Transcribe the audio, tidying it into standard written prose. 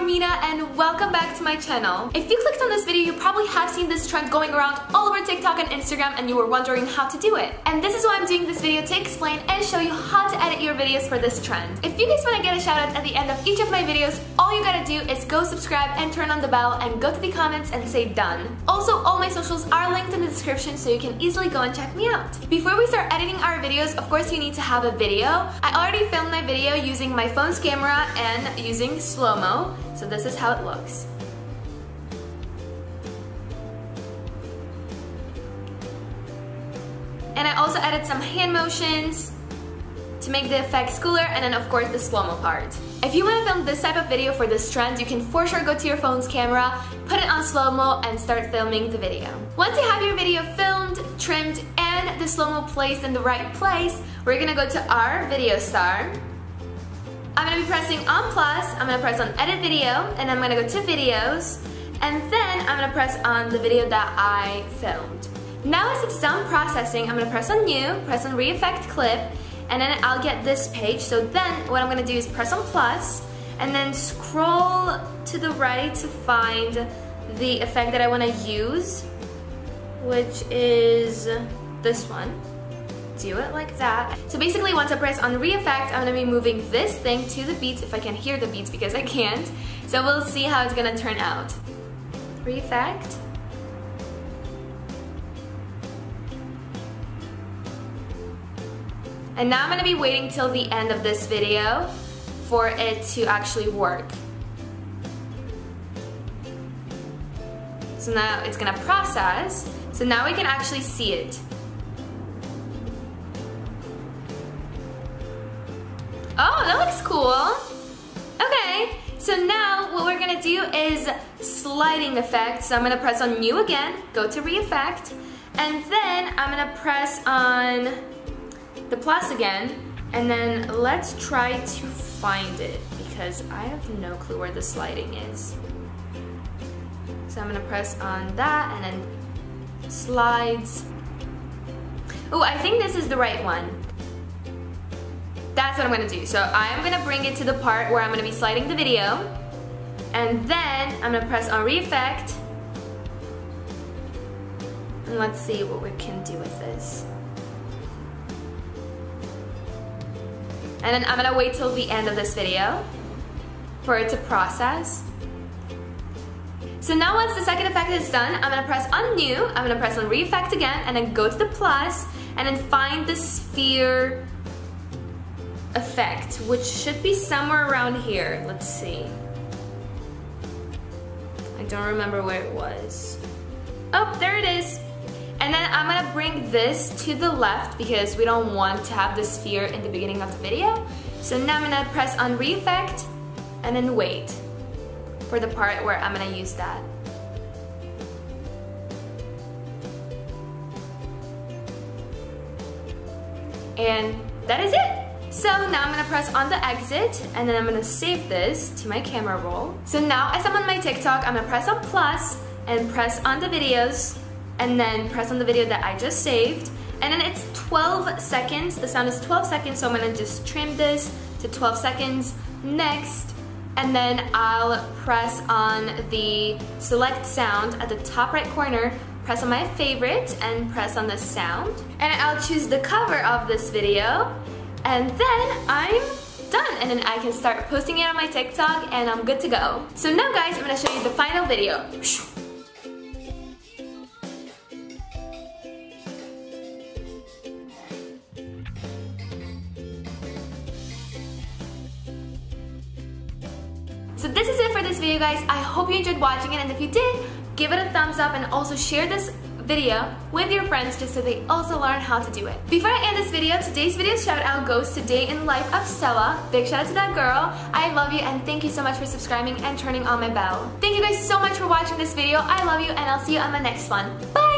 Mina and welcome back to my channel. If you clicked on this video, you probably have seen this trend going around all over TikTok and Instagram and you were wondering how to do it. And this is why I'm doing this video, to explain and show you how to edit your videos for this trend. If you guys want to get a shout out at the end of each of my videos, all you gotta do is go subscribe and turn on the bell and go to the comments and say done. Also, all my socials are linked in the description so you can easily go and check me out. Before we start editing our videos, of course you need to have a video. I already filmed my video using my phone's camera and using slow-mo, so this is how it looks. And I also added some hand motions to make the effects cooler, and then of course the slow-mo part. If you want to film this type of video for this trend, you can for sure go to your phone's camera, put it on slow-mo, and start filming the video. Once you have your video filmed, trimmed, and the slow-mo placed in the right place, we're gonna go to our video star. I'm gonna be pressing on plus, I'm gonna press on edit video, and I'm gonna go to videos, and then I'm gonna press on the video that I filmed. Now as it's done processing, I'm gonna press on new, press on re-effect clip, and then I'll get this page. So then what I'm gonna do is press on plus, and then scroll to the right to find the effect that I wanna use, which is this one. Do it like that. So basically once I press on re-effect, I'm gonna be moving this thing to the beats, if I can hear the beats because I can't. So we'll see how it's gonna turn out. Re-effect. And now I'm gonna be waiting till the end of this video for it to actually work. So now it's gonna process. So now we can actually see it. Oh, that looks cool. Okay, so now what we're gonna do is sliding effect. So I'm gonna press on new again, go to re-effect, and then I'm gonna press on the plus again, and then let's try to find it because I have no clue where the sliding is. So I'm gonna press on that and then slides. Oh, I think this is the right one. That's what I'm gonna do. So I'm gonna bring it to the part where I'm gonna be sliding the video, and then I'm gonna press on re-effect, and let's see what we can do with this. And then I'm gonna wait till the end of this video for it to process. So now once the second effect is done, I'm gonna press on new, I'm gonna press on re-effect again, and then go to the plus, and then find the sphere effect, which should be somewhere around here. Let's see. I don't remember where it was. Oh, there it is. And then I'm gonna bring this to the left because we don't want to have the sphere in the beginning of the video. So now I'm gonna press on re-effect and then wait for the part where I'm gonna use that. And that is it. So now I'm gonna press on the exit, and then I'm gonna save this to my camera roll. So now as I'm on my TikTok, I'm gonna press on plus and press on the videos, and then press on the video that I just saved. And then it's 12 seconds, the sound is 12 seconds, so I'm gonna just trim this to 12 seconds. Next, and then I'll press on the select sound at the top right corner, press on my favorite, and press on the sound. And I'll choose the cover of this video, and then I'm done, and then I can start posting it on my TikTok and I'm good to go. So now guys, I'm gonna show you the final video. So this is it for this video guys. I hope you enjoyed watching it, and if you did, give it a thumbs up and also share this video with your friends just so they also learn how to do it. Before I end this video, today's video shout out goes to Day in Life of Stella. Big shout out to that girl. I love you, and thank you so much for subscribing and turning on my bell. Thank you guys so much for watching this video. I love you, and I'll see you on the next one. Bye!